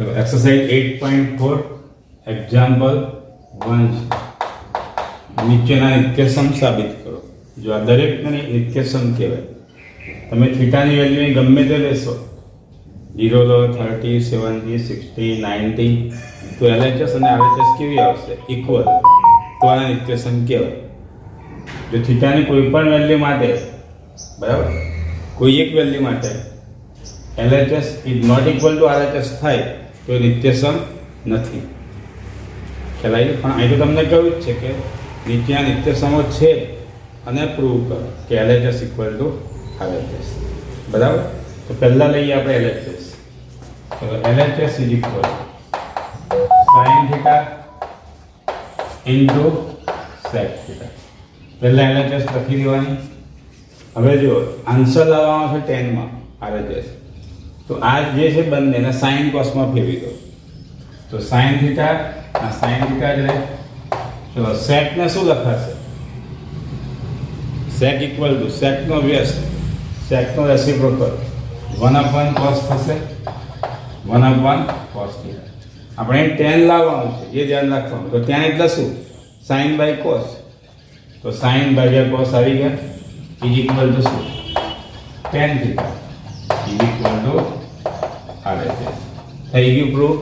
चलो exercise 8.4 example 1 નીચેના નિત્યસમ સાબિત કરો। જો આ દરેકને નિત્યસમ કહેવાય। તમે થીટાની વેલ્યુ ગમે તે લેશો 0 લો 30 70 60 90 તો એલએચએસ અને આરએચએસ કેવી આવશે ઇક્વલ, તો આ નિત્યસમ કહેવાય। જો થીટાની કોઈ પણ વેલ્યુ માટે બરાબર કોઈ એક વેલ્યુ માટે LHS is not equal to RHS થાય તો નિત્યસમ નથી। ખ્યાલ આવી? પણ અહીં તો તમને કહ્યું જ છે કે નીચેના નિત્યસમો છે અને પ્રૂવ કરો કે એલએચએસ ઇક્વલ ટુ આરએચએસ। બરાબર? તો પહેલાં લઈએ આપણે એલએચએસ। તો LHS is equal sine theta into sec theta. પહેલાં એલએચએસ લખી દેવાની। હવે જો આન્સર લાવવાનો છે 10 માં આરએચએસ, તો આ જે છે બંને એને સાઇન કોસમાં ફેરવી દો। તો સાઇન થીટા આ સાઇન થીટા જ રહે। ચલો સેકને શું લખાશે? સેક ઇક્વલ ટુ સેકનો વ્યસ્ત, સેકનો રેસિપ્રોકલ 1/cos થશે, 1/cos થીટા। આપણે 10 લાવવાનું છે એ ધ્યાન રાખવાનું। તો 10 એટલે શું? Sine by cos. તો સાઇન ભાગ્યા કોસ આવી ગયા ઇઝ ઇક્વલ ટુ શું? tan theta is equal to RHS. થઈ ગયું પ્રૂફ।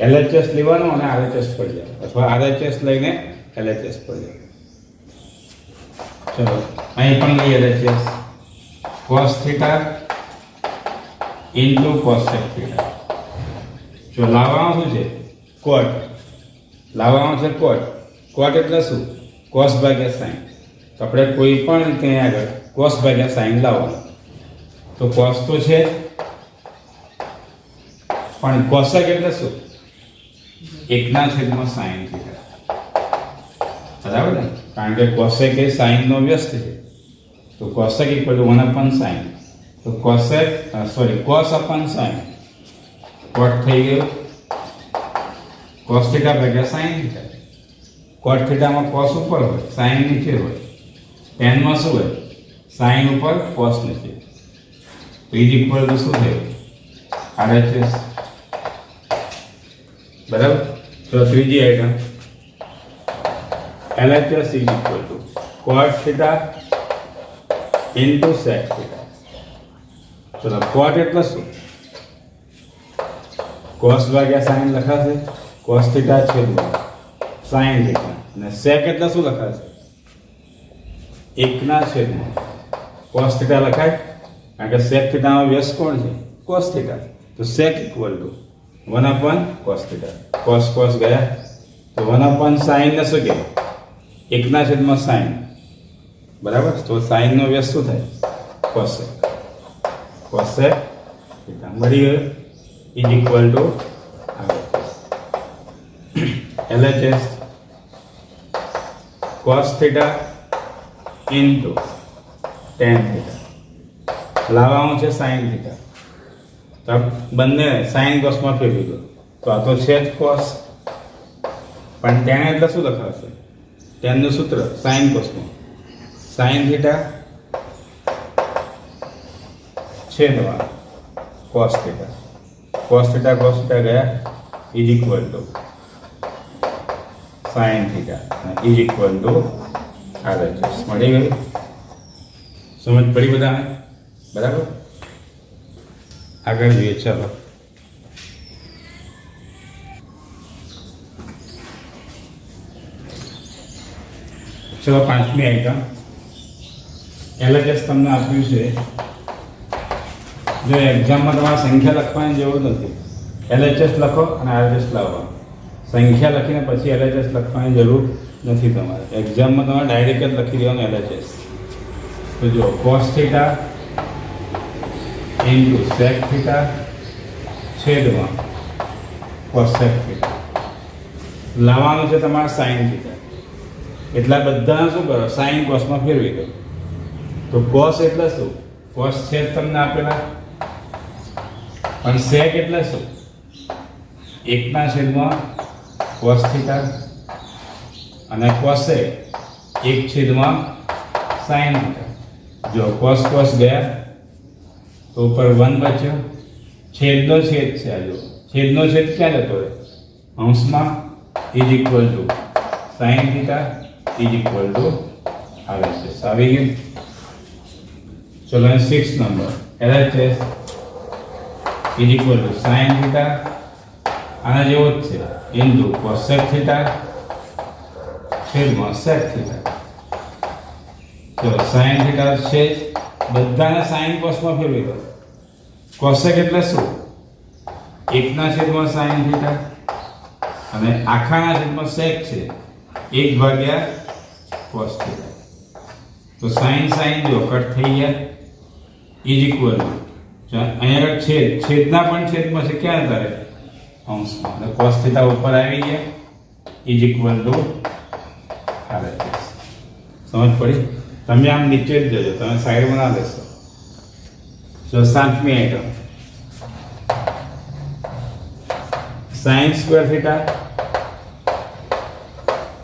એલએચએસ લેવાનો અને આરએચએસ પર જાઓ અથવા આરએચએસ લઈને એલએચએસ પર જાઓ। ચલો અહીં પણ લઈએ LHS cos theta into cosec theta. જો લાવવાનું શું છે? કોટ લાવવાનું છે। કોટ કોટ એટલે શું? cos ભાગ્યા sin। તો આપણે કોઈ પણ રીતે આગળ cos ભાગ્યા sin લાવવાનું। તો cos તો છે પણ cosec એટલે શું? 1/sin theta. બરાબર ને? કારણ કે cosec એ sin નો વ્યસ્ત છે। તો cosec ઇક્વલ ટુ 1/sin। તો cos upon sin cot થઈ ગયું cos થીટા ભાગ્યા sin થીટા। cot થીટામાં cos ઉપર હોય, sin નીચે હોય। tan માં શું હોય? sin ઉપર cos નીચે। તો ઇઝ ઇક્વલ ટુ શું થયું? આરએચએસ। બરાબર? તો ત્રીજી item LHS is equal to cot theta into sec theta। ચલો cot એટલે શું? cos ભાગ્યા sin લખાશે, cos theta છેદમાં sin theta, અને sec એટલે શું લખાશે? 1/, cos theta લખાય કારણ કે sec theta નો વ્યસ્ત કોણ છે? cos theta। તો sec equal to 1/cos theta। cos cos ગયા તો 1/sin ને શું કહેવાય? 1/sin। બરાબર? તો sin નો વ્યસ્ત શું થાય? cosec થીટા મળી ગયું is equal two LHS cos theta into tan theta. લાવવાનું છે sin થીટા, તો બંને sin cosમાં ફેરવી દો। તો આ તો છે જ cos, પણ tan એટલે શું લખાશે? tan નું સૂત્ર sin cosમાં sin થીટા છેદમાં cos થીટા। cos થીટા ગયા is equal to sin theta is equal to RHS. મળી ગયું? સમજ પડી બધાને? બરાબર? આગળ જોઈએ। ચાલો ચલો પાંચમી આઈટમ એલએચએસ તમને આપ્યું છે। જો એક્ઝામમાં તમારે સંખ્યા લખવાની જરૂર નથી, એલએચએસ લખો અને આરએચએસ લાવવા। સંખ્યા લખીને પછી એલએચએસ લખવાની જરૂર નથી તમારે। એક્ઝામમાં તમારે ડાયરેક્ટ જ લખી દેવાનું એલએચએસ। તો જો cos theta into sec theta છેદમાં cosec થીટા। લાવવાનું છે તમારે sin થીટા, એટલા બધાને શું કરો? sin cosમાં ફેરવી દો। તો cos એટલે શું? cos છે તમને આપેલા, પણ sec એટલે શું? 1/cos થીટા અને cosec 1/sin થીટા। જો cos cos ગયા તો ઉપર 1 બચ્યો, છેદનો છેદ છે। આ જો છેદનો છેદ ક્યાં જતો રહે? અંશમાં is equal two sine theta is equal to RHS. આવી ગયું. ચલો 6 number LHS is equal two sine theta આના જેવો જ છે ઇન્ટુ કોસેક થીટા છેદમાં સેક થીટા. ચલો સાઇન થીટા છે બધાને સાઇન કોસમાં ફેરવી દો. કોસેક એટલે શું? 1/sin થીટા અને આખાના છેદમાં સેક છે 1/cos થીટા. તો સાઇન જો કટ થઈ ગયા ઇઝ ઇક્વલ ટુ અહીંયા આગળ છેદના પણ છેદમાં છે ક્યાં તારે? અંશમાં. એટલે cos થીટા ઉપર આવી ગયા ઇઝ ઇક્વલ ટુ RHS. સમજ પડી? તમે આમ નીચે જ જજો, તમે સાઈડમાં ના લેશો. જો 7મી item sin square theta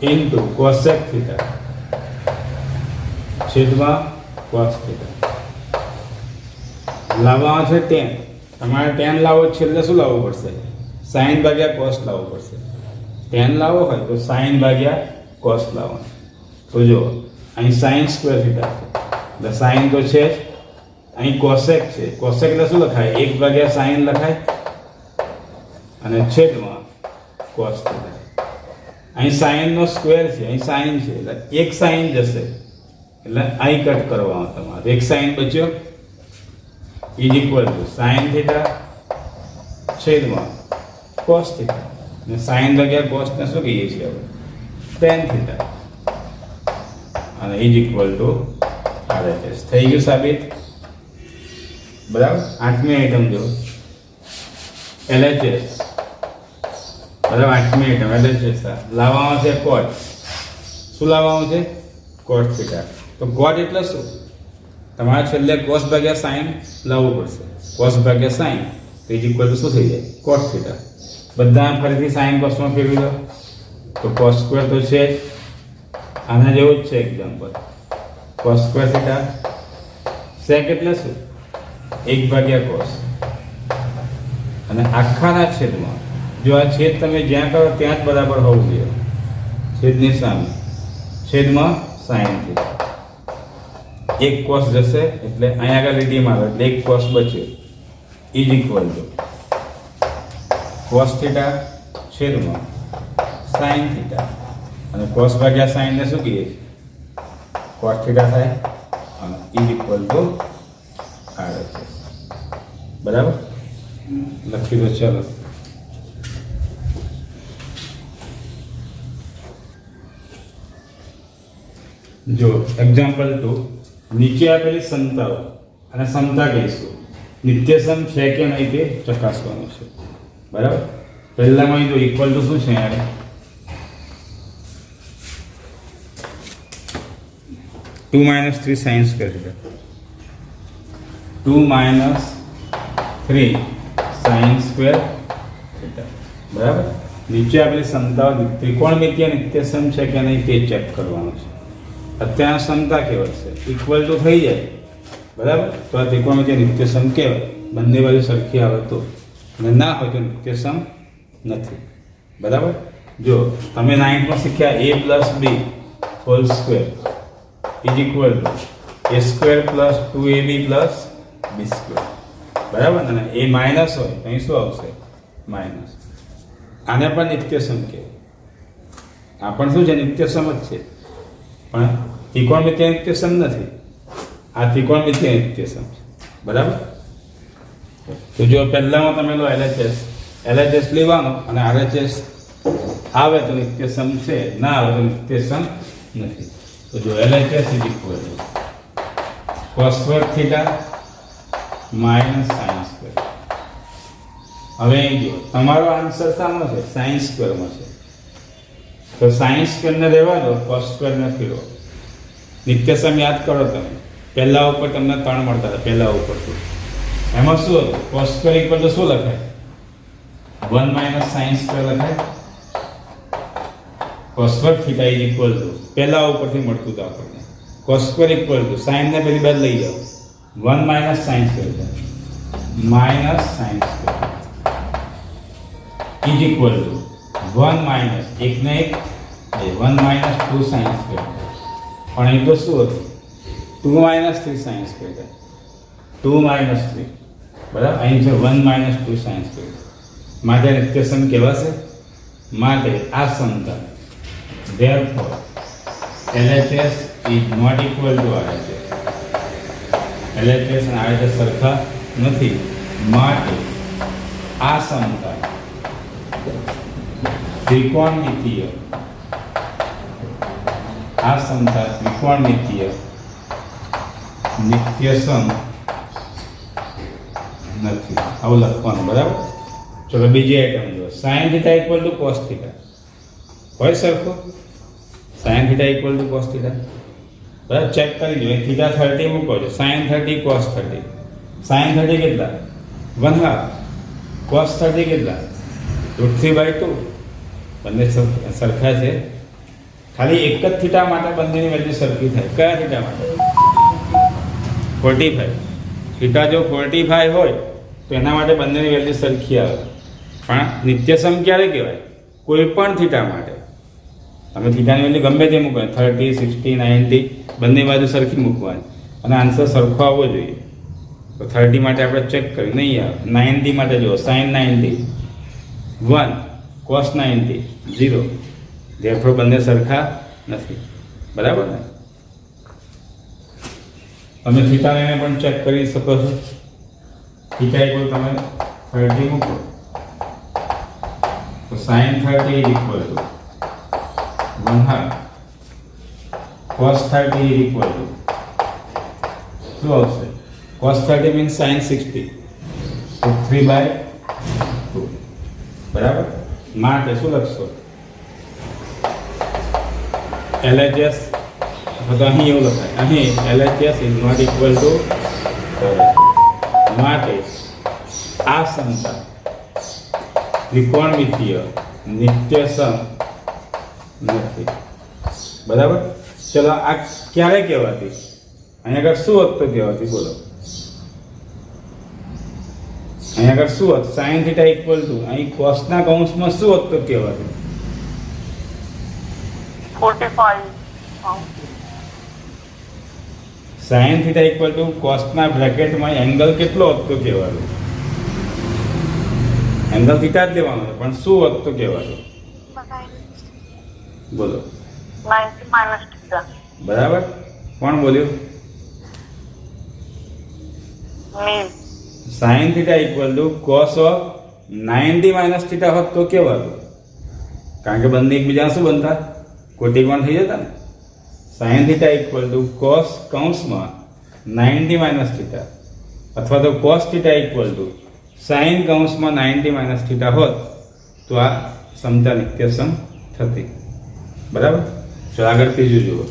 into cosec theta છેદમાં cos theta. લાવવાનું છે tan. તમારે tan લાવો છેલ્લે શું લાવવું પડશે? sin ભાગ્યા cos લાવવું પડશે. tan લાવો હોય તો sin ભાગ્યા cos લાવવાનું. તો જો અહીં sin square theta છે એટલે sin તો છે જ. અહીં cosec છે. cosec એટલે શું લખાય? 1/sin લખાય અને છેદમાં cos થીટા. અહીં sin નો સ્ક્વેર છે, અહીં sin છે એટલે એક sin જશે એટલે અહીં કટ કરવાનો તમારે. એક sin બચ્યો is equal to sin theta છેદમાં cos થીટા. અને sin ભાગ્યા cos ને શું કહીએ છીએ આપણે? tan થીટા અને ઇઝ ઇક્વલ ટુ RHS. થઈ ગયું સાબિત. બરાબર. 8મી આઈટમ જો LHS. બરાબર. 8મી આઈટમ LHS લાવવાનું છે cot. શું લાવવાનું છે? cot theta. તો cot એટલે શું? તમારે છેલ્લે cos ભાગ્યા sin લાવવું પડશે. cos ભાગ્યા sin તો ઇઝ ઇક્વલ ટુ શું થઈ જાય? cot theta. બધા ફરીથી sin cosમાં ફેરવી દો તો cos સ્ક્વેર તો છે જ. આના જેવું જ છે example. cos square theta. sec એટલે શું? 1/cos અને આખાના છેદમાં. જો આ છેદ તમે જ્યાં કરો ત્યાં જ બરાબર હોવું જોઈએ. છેદની સામે છેદમાં sin થીટા. એક cos જશે એટલે અહીંયા આગળ લીટી મારો એટલે એક cos બચ્યો is equal to cos theta છેદમાં sin થીટા. અને cos ભાગ્યા sin ને શું કહીએ? cos થીટા થાય અને ઇઝ ઇક્વલ ટુ RHS. બરાબર. લખી દો. ચાલો જો એક્ઝામ્પલ 2 નીચે આપેલી સમતાઓ અને સમતા કહીશું નિત્યસમ છે કે નહીં તે ચકાસવાનું છે. બરાબર. પહેલામાં તો ઇક્વલ ટુ શું છે? યાર 2 - 3 sin square theta. 2 - 3 sin square theta. બરાબર. નીચે આપેલી સમતાઓ ત્રિકોણમિતિય નિત્યસમ છે કે નહીં તે ચેક કરવાનું છે. અત્યારના સમતા કહેવાય છે ઇક્વલ ટુ થઈ જાય. બરાબર. તો આ ત્રિકોણમિતિય નિત્યસમ કહેવાય. બંને બાજુ સરખી આવે તો. અને ના હોય તો નિત્યસમ નથી. બરાબર. જો તમે 9th માં શીખ્યા a + b whole square is equal to a square plus 2ab plus b square. બરાબર. અને એ માઇનસ હોય તો અહીં શું આવશે? માઇનસ. આને પણ નિત્યસમ કહેવાય. આ પણ શું છે? નિત્યસમ જ છે. પણ ત્રિકોણમિતિય નિત્યસમ નથી. આ ત્રિકોણમિતિય નિત્યસમ છે. બરાબર. તો જો પહેલામાં તમે લો LHS લેવાનો અને RHS આવે તો નિત્યસમ છે, ના આવે તો નિત્યસમ નથી. તો જો LHS is equal to cos square theta minus sin square. હવે અહીં જો તમારો આન્સર શાનો છે? sin સ્ક્વેરમાં છે. તો sin સ્ક્વેરને રહેવા દો, cos સ્ક્વેરને ફેરવો. નિત્યસમ યાદ કરો તમે. પહેલા ઉપર તમને 3 મળતા હતા. પહેલા ઉપરથી એમાં શું હતું? cos સ્ક્વેર ઇક્વલ ટુ શું લખાય? 1 - sin સ્ક્વેર લખાય. cos square theta is equal two પહેલા ઉપરથી મળતું હતું આપણને cos square equal to sin ને પેલી બાદ લઈ જાઓ 1 - sin square minus sin square is equal to 1 minus 1 ને 1 1 માઇનસ 2 સાઇન સ્ક્વેર. પણ એ તો શું હતું? 2 માઇનસ 3 સાઇન સ્ક્વેર. 2 માઇનસ 3 બરાબર. અહીં છે 1 માઇનસ 2 સાઇન સ્ક્વેર. માટે નિત્યસમ કહેવાશે. માટે આ સમતા therefore LHS is not equal to RHS. LHS અને RHS સરખા નથી. માટે આ સમતા ત્રિકોણમિતીય નિત્યસમ નથી. આવું લખવાનું. બરાબર. ચલો બીજી આઈટમ જો sin θ ઇક્વલ ટુ cos θ હોય સરખો. sin θ ઇક્વલ ટુ cos θ બરાબર. ચેક કરી લો. θ 30 મૂકો છો. sin 30 cos 30. sin 30 કેટલા? 1/2. cos 30 કેટલા? √3/2. બંને સરખા છે. ખાલી એક જ થીટા માટે બંનેની વેલ્યુ સરખી થાય. કયા થીટા માટે? 45. થીટા જો 45 હોય તો એના માટે બંનેની વેલ્યુ સરખી આવે. પણ નિત્યસમ ક્યારે કહેવાય? કોઈ પણ થીટા માટે તમે થીટાની વેલ્યુ ગમે તે મૂકો, 30, 60, 90 બંને બાજુ સરખી મૂકવાની અને આન્સર સરખો આવવો જોઈએ. તો 30 માટે આપણે ચેક કરી નહીં આવે. 90 માટે જુઓ. sin 90 1, cos 90 0. therefore બંને સરખા નથી. બરાબર ને? તમે થીટા લઈને પણ ચેક કરી શકો છો. થીટા ઇક્વલ તમે 30 મૂકો તો sin 30 is equal to 1/2. cos 30 is equal to શું આવશે? cos 30 means sin 60 તો 3/2. બરાબર. માટે શું લખશો? LHS તો અહીં એવું લખાય. અહીં LHS is not equal to માટે આ સમતા ત્રિકોણમિતીય નિત્યસમ નથી. બરાબર. ચલો આ ક્યારે કહેવાતી? અહીંયા આગળ શું હોત તો કહેવાતી? બોલો. અહીંયા આગળ શું હોત? sin θ ઇક્વલ ટુ અહીં કોસના કૌંસમાં શું હોત તો કહેવાતી? 45. sin θ ઇક્વલ ટુ કોસના બ્રેકેટમાં એંગલ કેટલો હોત તો કહેવાતું? એંગલ થીટા જ લેવાનો છે પણ શું હોત તો કહેવાતું? બોલો. 90 minus θ. બરાબર. કોણ બોલ્યું? Me. sin θ equal to cos of 90 minus θ હોત તો કહેવાતું. કારણ કે બંને એકબીજા શું બનતા? કોટિકોણ થઈ જતા ને. sin θ ઇક્વલ ટુ cos કૌંસમાં 90 માઇનસ θ અથવા તો cos θ ઇક્વલ ટુ sin કૌંસમાં 90 માઇનસ θ હોત તો આ સમતા નિત્યસમ થતી. બરાબર. ચલો આગળ ત્રીજું જુઓ.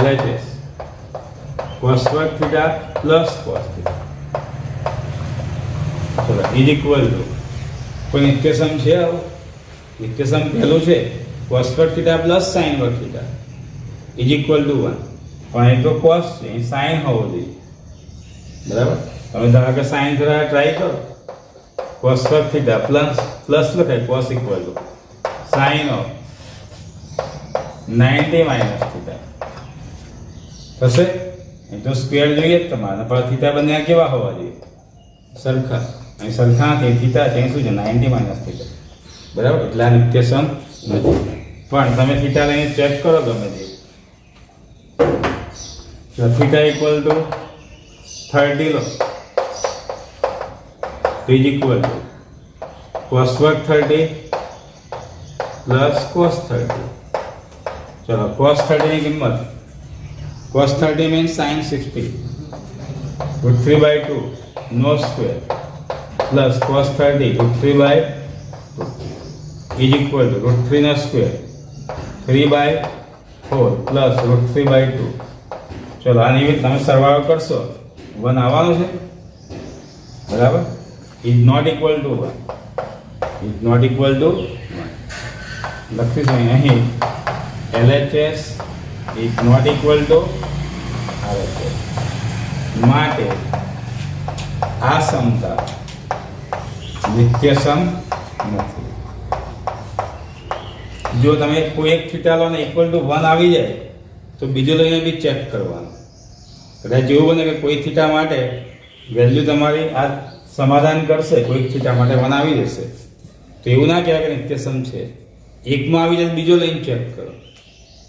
LHS cos વર્ગ θ પ્લસ cos θ. ચલો ઇઝ ઇક્વલ ટુ કોઈ નિત્યસમ છે આવું? નિત્યસમ પહેલું છે cos વર્ગ θ પ્લસ sin વર્ગ θ ઇઝ ઇક્વલ ટુ 1. પણ એ તો cos છે, એ sin હોવો જોઈએ. બરાબર. તમે ધારો કે sin જરા ટ્રાય કરો. cos વર્ગ θ પ્લસ લખાય cos equal to sin of 90 minus θ થશે. એ તો સ્ક્વેર જોઈએ જ તમારે. પણ થીટા બંને કેવા હોવા જોઈએ? સરખા. અહીં સરખા નથી. થીટા છે શું છે? 90 માઇનસ θ. બરાબર. એટલે આ નિત્યસમ નથી. પણ તમે થીટા લઈને ચેક કરો ગમે તે. જો થીટા ઇક્વલ ટુ 30 લો તો ઇઝ ઇક્વલ ટુ cos વર્ગ 30 પ્લસ cos 30. ચલો cos 30 ની કિંમત cos 30 means sin 60 √3/2 નો square plus cos 30 √3/2 is equal to √3 નો સ્ક્વેર 3/4 પ્લસ √3/2. ચલો આની તમે સરવાળો કરશો 1 આવવાનું છે. બરાબર. is not equal to 1. is not equal to 1 લખીશું અહીં. LHS is not equal to RHS. માટે આ સમતા નિત્યસમ નથી. જો તમે કોઈ એક થીટા લો ને ઇક્વલ ટુ 1 આવી જાય તો બીજો લઈને બી ચેક કરવાનું. કદાચ એવું બને કે કોઈ થીટા માટે વેલ્યુ તમારી આ સમાધાન કરશે, કોઈક થીટા માટે 1 આવી જશે, તો એવું ના કહેવાય કે નિત્યસમ છે. એકમાં આવી જાય બીજો લઈને ચેક કરો.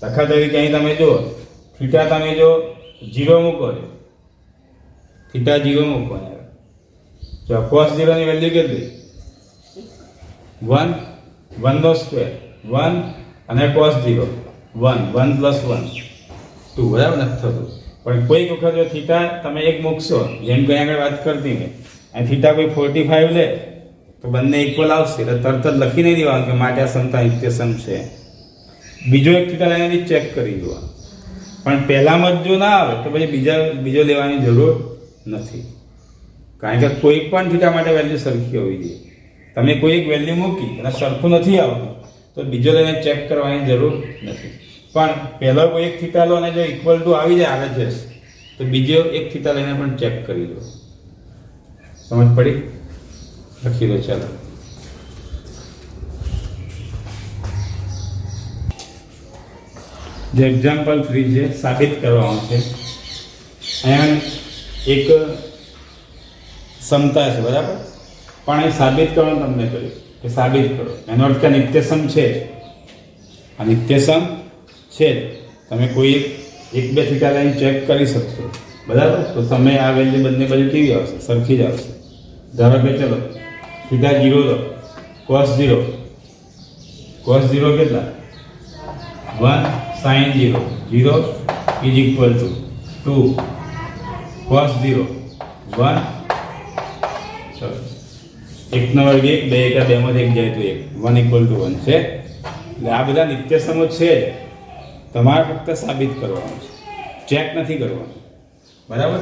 દાખલા તરીકે અહીં તમે જુઓ, થીટા તમે જો 0 મૂકો છો, થીટા 0 મૂકો, જો cos 0 ની વેલ્યુ કેટલી? 1, 1 નો સ્ક્વેર 1 અને cos 0 1, 1 પ્લસ 1 2, બરાબર નથી થતું. પણ કોઈક વખત જો થીટા તમે એક મૂકશો, જેમ કે આગળ વાત કરતી મેં, અને થીટા કોઈ 45 લે તો બંને ઇક્વલ આવશે, એટલે તરત જ લખી નહીં દેવાનું કે માટે આ સમતા નિત્યસમ છે. બીજો એક થીટા લઈને બી ચેક કરી દો. પણ પહેલામાં જ જો ના આવે તો પછી બીજો લેવાની જરૂર નથી. કારણ કે કોઈ પણ થીટા માટે વેલ્યુ સરખી હોવી જોઈએ. તમે કોઈ એક વેલ્યુ મૂકી અને સરખું નથી આવતું તો બીજો લઈને ચેક કરવાની જરૂર નથી. પણ પહેલો કોઈ એક થીટા લો અને જો ઇક્વલ ટુ આવી જાય આવે છે તો બીજો એક થીટા લઈને પણ ચેક કરી લો. સમજ પડી? લખી દો. ચાલો, જે એક્ઝામ્પલ 3 છે સાબિત કરવાનું છે. અહીંયા એક સમતા છે, બરાબર, પણ એ સાબિત કરવાનું તમને કહ્યું કે સાબિત કરો. એનો અર્થ કે નિત્યસમ છે જ. આ નિત્યસમ છે જ. તમે કોઈ એક બે થીટા લઈને ચેક કરી શકશો, બરાબર. તો તમે આ વેલ્યુ બંને બાજુ કેવી આવશે? સરખી જ આવશે. ધારો કે ચલો થીટા 0 લો, cos 0 કેટલા? 1 sin 0 0 is equal to 2 cos 0 1. ચલો, 1 નો વર્ગ 1, 2 એકા 2 માંથી 1 જાય તો 1, 1 equal to 1 છે. એટલે આ બધા નિત્યસમો છે જ. તમારે ફક્ત સાબિત કરવાનું છે, ચેક નથી કરવાનું, બરાબર.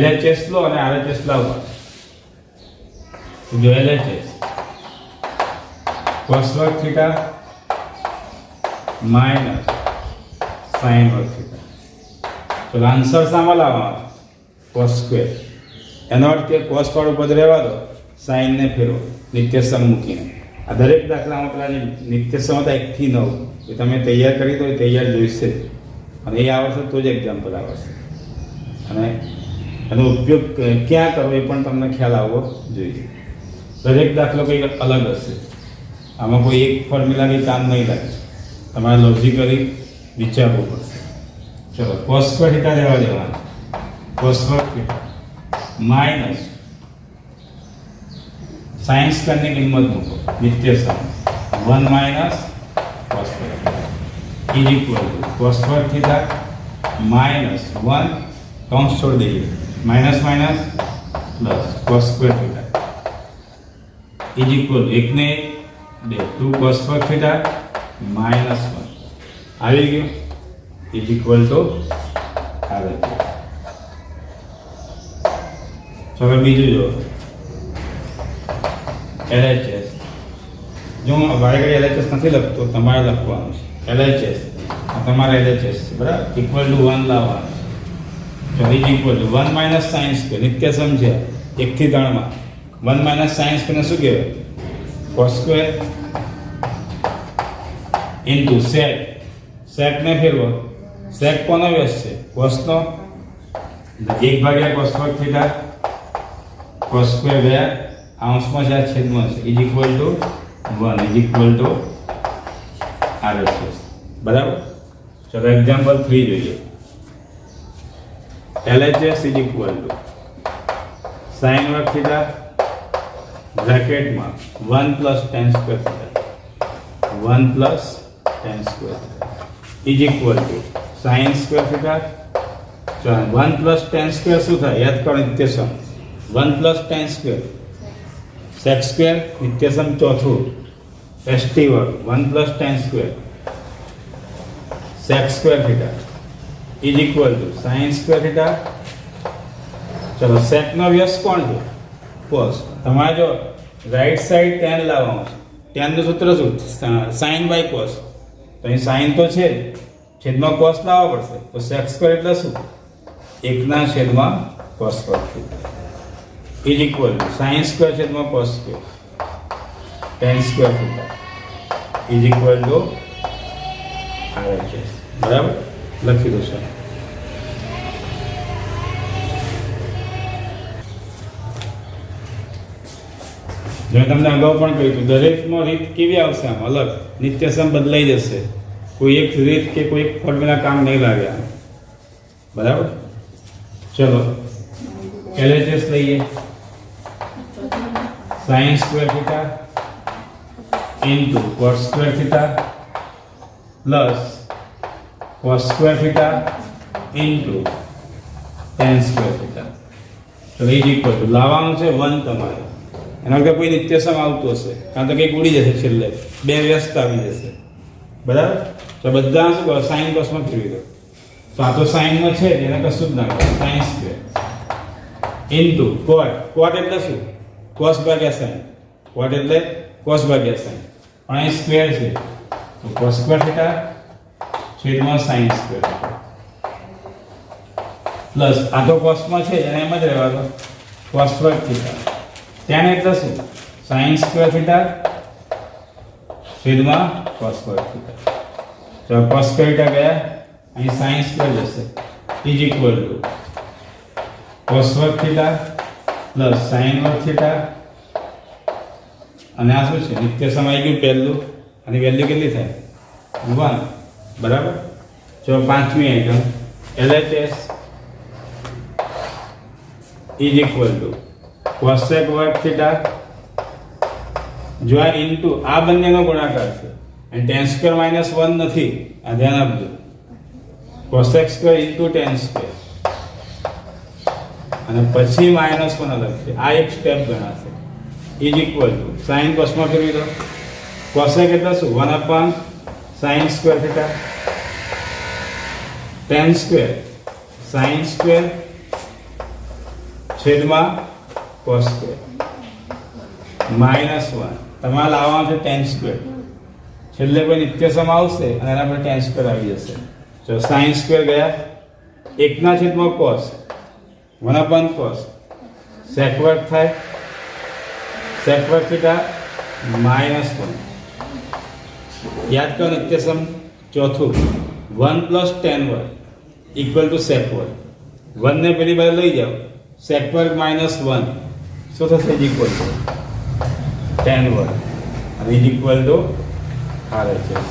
LHS લો અને RHS લાવવા. જો LHS cos વર્ગ થીટા માઇનસ sin વર્ગ થીટા, તો આન્સર સામે લાવવાનો? cos square. એનો અર્થ કે cos વાળું પદ રહેવા દો, sin ને ફેરવો નિત્યસમ મૂકીને. આ દરેક દાખલામાં પેલા નિત્યસમ હતા 1 થી 9 એ તમે તૈયાર કરી દો, એ તૈયાર જોઈશે અને એ આવડશે તો જ એક્ઝામ્પલ આવશે. અને એનો ઉપયોગ ક્યાં કરવો એ પણ તમને ખ્યાલ આવવો જોઈએ. દરેક દાખલો કંઈક અલગ હશે. આમાં કોઈ એક ફોર્મ્યુલાની કામ નહીં લાગે, તમારે લોજિકલી વિચારવું પડશે. ચલો, cos સ્ક્વેર થીટા લેવા દેવાના. cos square theta minus sin સ્ક્વેરની કિંમત મૂકો, નિત્યસમ 1 minus cos square is equal to cos square theta minus 1 કૌંસ છોડી દઈએ, minus minus plus cos square theta is equal 1 ને 2 cos સ્ક્વેર થીટા માઇનસ 1 આવી ગયું ઇઝ ઇક્વલ ટુ આવે. હવે બીજું જો LHS. જો હું વારે LHS નથી લખતો, તમારે લખવાનું છે LHS. તમારા LHS છે, બરાબર. ઇક્વલ ટુ 1 લાવવાનું. તો is equal to 1 minus sin square, નિત્યસમ છે 1 થી 3 માં 1 માઇનસ sin સ્ક્વેર ને શું કહેવાય? cos square into sec. sec ને ફેરવો. sec કોનો વ્યસ્ત છે? cos નો. 1 ભાગ્યા cos square theta cos square બે અંશમાં છે, છેદમાં છે, is equal to 1 is equal to RHS, બરાબર. ચલો એક્ઝામ્પલ 3 જોઈએ. LHS is equal to sin વર્ગ થીટા બ્રેકેટમાં 1 plus tan square theta 1 plus tan square is equal to sin square theta. 1 plus tan square શું થાય? યાદ કરો, નિત્યસમ. 1 plus tan square sec square, નિત્યસમ ચોથું ST વર્ગ 1 plus tan square sec square theta is equal to sin square theta. ચલો, sec નો વ્યસ્ત કોણ છે? cos. તમારે જો રાઈટ સાઈડ tan લાવવાનું છે, tan નું સૂત્ર શું? sin by cos. તો અહીં sin તો છે જ, છેદમાં cos લાવવા પડશે. તો sec સ્ક્વેર એટલે શું? 1/cos વર્ગ theta is equal to sin square છેદમાં cos square. tan square theta is equal to RHS. બરાબર, લખી દો સર. મેં તમને અગાઉ પણ કહ્યું હતું, દરેકમાં રીત કેવી આવશે? આમ અલગ નિત્યસમ બદલાઈ જશે. કોઈ એક રીત કે કોઈ એક ફોર્મ્યુલા કામ નહીં લાગે આમ. બરાબર, ચલો LHS લઈએ. sin square theta into cos square theta plus cos square theta into tan square theta. તો એ જ ઇક્વલ ટુ લાવવાનું છે 1 તમારે. એના વગર કોઈ નિત્યસમ આવતું હશે, કાં તો કંઈક ઉડી જશે, છેલ્લે બે વ્યસ્ત આવી જશે. બરાબર, તો બધા શું કરો, સાઈન કોસમાં ફેરવી દો. તો આ તો સાઈનમાં છે એને કશું જ ના કરો, સાઈન સ્ક્વેર ઇન્ટુ કોટ. કોટ એટલે શું? કોસ ભાગ્યા સાઈન. કોટ એટલે કોસ ભાગ્યા સાઈન, પણ અહીં સ્ક્વેર છે તો કોસ સ્ક્વેર થીટા છેદમાં સાઈન સ્ક્વેર પ્લસ આ તો કોસમાં છે એને એમ જ રહેવા દો, કોસ સ્ક્વેર થીટા. tan એટલે શું? સાઈન સ્ક્વેર થીટા છેદમાં કોસ સ્ક્વેર થીટા. તો કોસ સ્ક્વેર થીટા ગયા, અહીં સાઈન સ્ક્વેર જશે, ઇઝ ઇક્વલ ટુ કોસ વર્ગ થીટા પ્લસ સાઈન વર્ગ થીટા. અને આ શું છે? નિત્યસમ આવી ગયું પહેલું, અને વેલ્યુ કેટલી થાય? 1. બરાબર, જો પાંચમી item LHS is equal two cosec વર્ગ થીટા. જો આ ઇન્ટુ આ બંનેનો ગુણાકાર છે અને tan સ્ક્વેર માઇનસ 1 નથી, આ ધ્યાન આપજો. Cosec square into tan square અને પછી માઇનસ 1 અલગ છે, આ એક સ્ટેપ ગણાશે. ઇઝ ઇક્વલ ટુ સાઈન કોસમાં ફેરવી દો. કોસેક એટલે શું? 1 upon sine square theta, tan square sine square છેદમાં કોસ સ્ક્વેર માઇનસ 1. તમારે લાવવાનું છે tan સ્ક્વેર. છેલ્લે કોઈ નિત્યસમ આવશે અને એના પર tan સ્ક્વેર આવી જશે. તો સાઈન સ્ક્વેર ગયા, 1 છેદમાં કોસ, 1 અપોન કોસ, સેક વર્ગ થાય, સેક વર્ગ થીટા માઇનસ 1. યાદ કરો નિત્યસમ ચોથું, 1 પ્લસ tan વર્ગ ઇક્વલ ટુ સેક વર્ગ. 1 ને પેલી બાજુ લઈ જાઓ, સેક વર્ગ માઇનસ 1 શું થશે? ઇક્વલ ટુ tan વર્ગ અને ઇઝ ઇક્વલ ટુ RHS.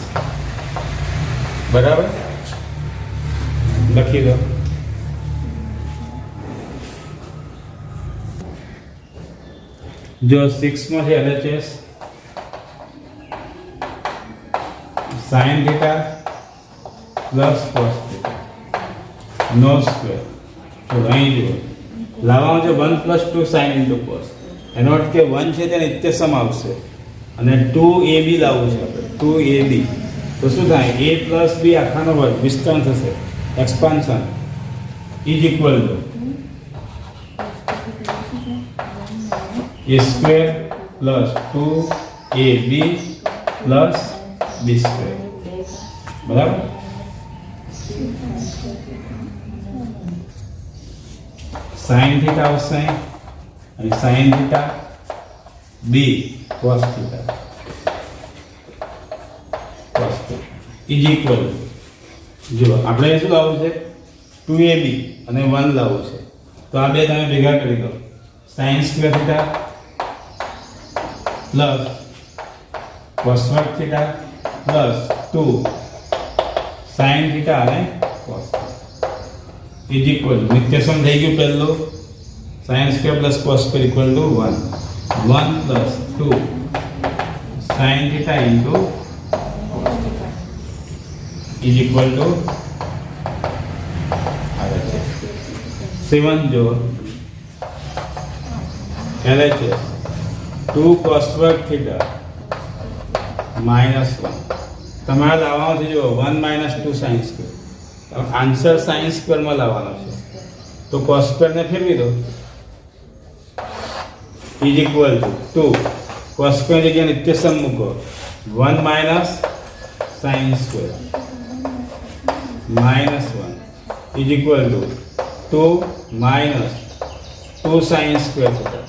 બરાબર, લખી દો. જો 6 માં છે LHS sin theta plus cos theta નો સ્ક્વેર. તો અહીં જુઓ, લાવવાનું છે 1 પ્લસ 2 sin ઇન્ટુ cos. એનો અર્થ કે 1 છે તે નિત્યસમ આવશે અને 2AB લાવવું છે આપણે, 2AB. તો શું થાય? A પ્લસ B આખાનો વર્ગ વિસ્તરણ થશે, expansion is equal to A square plus 2AB plus B square. બરાબર, સાઈન થીટા આવશે અને sine theta B cos theta is equal. જો આપણે શું લાવવું છે? 2AB અને 1 લાવવું છે. તો આ બે તમે ભેગા કરી દો, sine square theta plus cos વર્ગ થીટા પ્લસ 2 સાઈન થીટા અને કોસ ઇઝ ઇક્વલ. નિત્યસમ થઈ ગયું પહેલું, sine square plus cos square equal to 1. 1 plus 2 sine theta into is equal to RHS. 7 જો LHS 2 cos વર્ગ થીટા માઇનસ 1. તમારે લાવવાનું છે જો 1 minus 2 sine square. Answer sine સ્ક્વેરમાં લાવવાનો છે, તો cos સ્ક્વેરને ફેરવી દો, is equal to 2 cos square જગ્યાએ નિત્યસમ મૂકો, 1 minus sine square minus 1 is equal to 2 minus 2 sine square થશે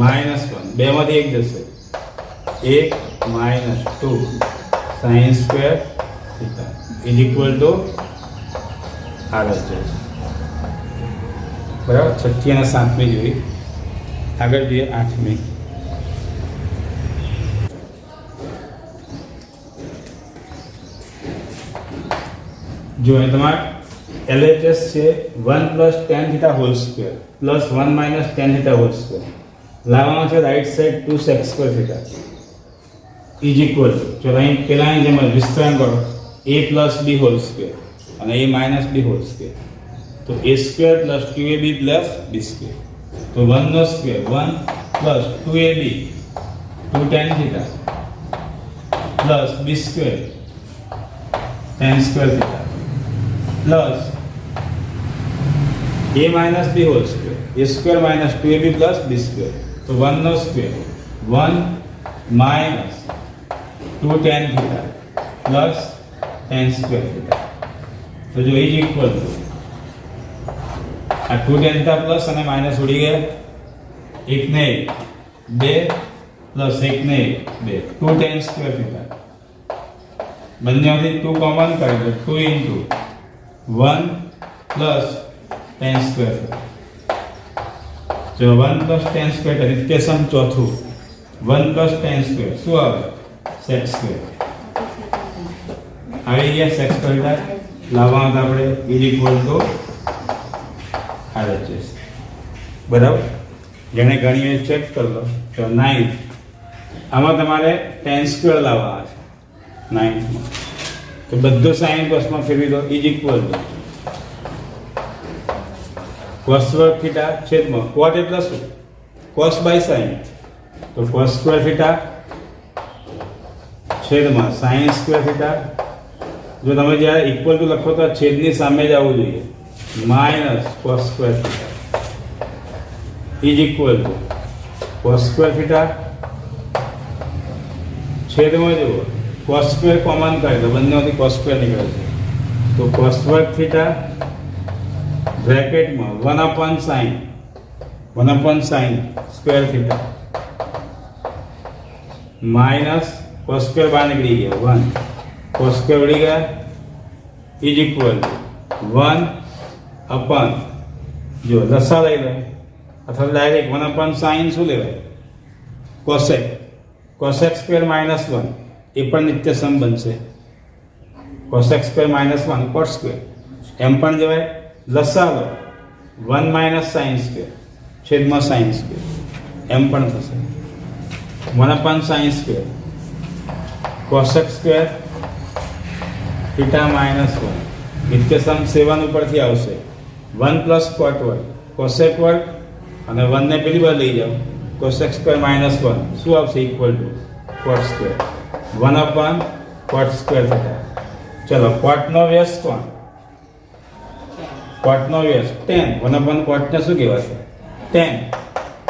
માઇનસ 1. બેમાંથી એક જશે, 1 minus 2 sine square theta is equal to RHS. બરાબર. 6મી અને 7મી જોઈ. આગળ જોઈએ 8મી. જો અહીં તમારે LHS છે 1 plus tan theta whole square plus 1 minus tan theta whole square લાવવાનો છે right side 2sec square theta is equal to, ચલો અહીં પહેલાંની જેમ જ વિસ્તરણ કરો, a plus b whole square અને a minus b whole square, તો a square plus 2ab plus b square, તો 1 નો square 1 plus 2ab 2 tan theta plus b square tan square theta plus a minus b whole square, a square minus 2ab plus b square, તો 1 નો square 1 minus 2 tan theta plus tan square theta, તો જો is equal to આ 2 tan theta plus અને minus ઉડી ગયા, 1 ને 1 2 plus 1 ને 1 2 tan સ્ક્વેર થીટા, બંનેમાંથી 2 કોમન કાઢી દો, 2 into 1 plus tan square theta, જો 1 પ્લસ tan સ્ક્વેર નિત્યસમ ચોથું 1 પ્લસ tan સ્ક્વેર શું આવે sec સ્ક્વેર આવી ગયા, sec સ્ક્વેર લાવવાનું આપણે ઇઝ ઇક્વલ ટુ RHS. બરાબર. જેને ગણીએ ચેક કરી લો, તો 9 આમાં તમારે tan સ્ક્વેર લાવવા છે 9 તો બધું સાઇન કોસમાં ફેરવી દો is equal to cos square theta છેદમાં cot એટલે શું cos બાય sin, તો cos સ્ક્વેર થીટા છેદમાં sin સ્ક્વેર થીટા, જો તમે જ્યારે ઇક્વલ ટુ લખો તો છેદની સામે જ આવવું જોઈએ, minus cos square theta is equal to cos square theta છેદમાં જુઓ cos સ્ક્વેર કોમન કાઢી દો, બંનેમાંથી cos સ્ક્વેર નીકળે છે, તો cos વર્ગ થીટા બ્રેકેટમાં 1 sin square theta minus cos square બહાર નીકળી ગયા 1 cos સ્ક્વેર ઉડી ગયા ઇઝ ઇક્વલ ટુ 1 અપન, જો લસા લઈ લે અથવા ડાયરેક્ટ 1 sin શું લેવાય cosec સ્ક્વેર માઇનસ 1 એ પણ નિત્યસમ બનશે, cosec square minus 1 cot square એમ પણ જવાય, લસા લો 1 માઇનસ sin સ્ક્વેર છેદમાં sin સ્ક્વેર એમ પણ થશે, 1 sin square cosec square theta minus 1 નિત્યસમ 7 ઉપરથી આવશે 1 પ્લસ cot વર્ગ cosec વર્ગ અને 1 ને પેલી બાજુ લઈ જાઓ cosec સ્ક્વેર માઇનસ 1 શું આવશે equal to cot square 1 cot square theta. ચલો cot નો વ્યસ્ત કોણ, cot નો વ્યસ્ત tan 1 cot ને શું કહેવાશે tan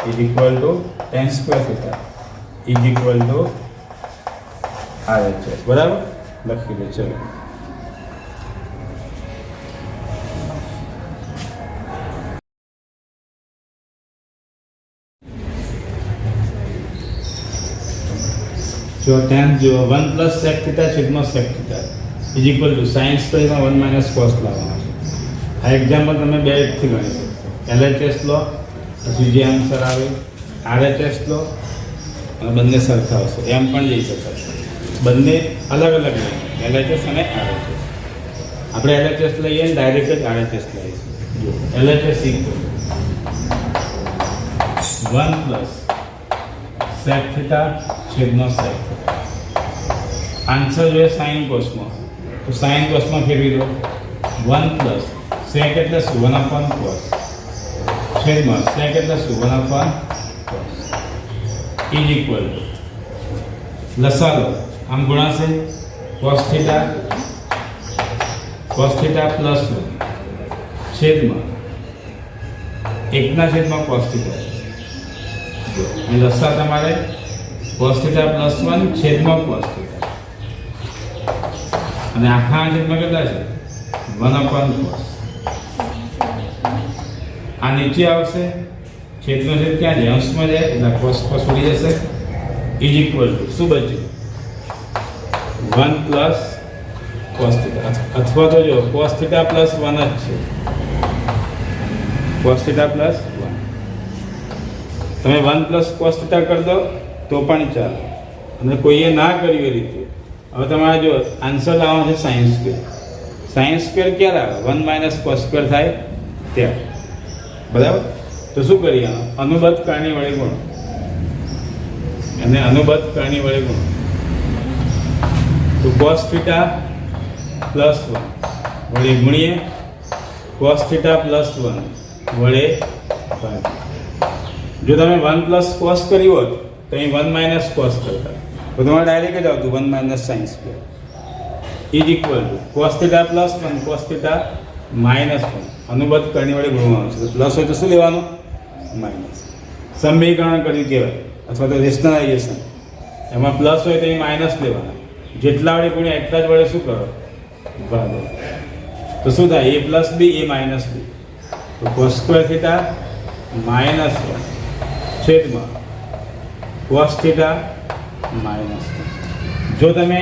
is equal two tan square theta is equal to RHS. બરાબર લખી દો. ચલો જો tan જો 1 પ્લસ sec થીટા છેદમાં sec theta is equal to sin સ્ક્વેરમાં 1 minus cos લાવવાનું છે. આ એક્ઝામ્પલ તમે બે રીતથી ગણી શકો, LHS લો પછી જે આન્સર આવે RHS લો અને બંને સરખા આવશે એમ પણ જઈ શકાય, બંને અલગ અલગ લઈએ LHS અને RHS. આપણે LHS લઈએ ને ડાયરેક્ટ જ RHS લઈશું. જો LHS equal 1 plus sec theta છેદમાં sec થીટા, આન્સર જોઈએ સાઇન કોસમાં, તો સાઇન કોસમાં ફેરવી દો 1 પ્લસ sec એટલે શું 1 cos છેદમાં sec એટલે શું 1 cos ઇઝ ઇક્વલ ટુ લસા લો આમ ગુણાશે cos થીટા પ્લસ 1 છેદમાં 1 cos થીટા, અહીં લસા તમારે cos થીટા પ્લસ 1 છેદમાં cos થીટા અને આખા છેદમાં કેટલા છે 1 cos. આ નીચે આવશે છેદનો છેદ ક્યાં જાય અંશમાં જાય એટલે cos ઉડી જશે ઇઝ ઇક્વલ ટુ શું બચ્યું 1 પ્લસ કોસ થીટા, અથવા તો જો કોસ થીટા પ્લસ 1 જ છે, કોસ થીટા પ્લસ 1. તમે 1 પ્લસ કોસ થીટા કરી દો તો પણ ચાલે, અને કોઈએ ના કર્યું એ રીતે. હવે તમારે જો આન્સર લાવવાનો છે સાઇન સ્ક્વેર. સાઇન સ્ક્વેર ક્યારે આવે? 1 માઇનસ કોસ સ્ક્વેર થાય ત્યારે, બરાબર. તો શું કરીએ? અનુબદ્ધ કારણી વડે ગુણો, અને અનુબદ્ધ કારણી વડે ગુણો તો કોસ થીટા પ્લસ 1 વડે ગુણીએ કોસ થીટા પ્લસ 1 વડે ભાગીએ. જો તમે 1 પ્લસ કોસ કર્યું હોત તો અહીં 1 માઇનસ કોસ કરતા, તો તમારે ડાયરેક્ટ જ આવતું 1 minus sine square is equal two cos theta plus 1 cos theta minus 1. અનુબદ્ધ કરણી વડે ગુણવાનું છે. પ્લસ હોય તો શું લેવાનું? માઇનસ. સમીકરણ કર્યું કહેવાય, અથવા તો રેશનલાઇઝેશન. એમાં પ્લસ હોય તો એ માઇનસ લેવાના, જેટલા વડે ગુણ્યા એટલા જ વડે શું કરો? ભાગો. તો શું થાય? a plus b, a minus b. તો કોસ સ્ક્વેર થીટા માઇનસ 1 છેદમાં કોસ થીટા માઇનસ 1. જો તમે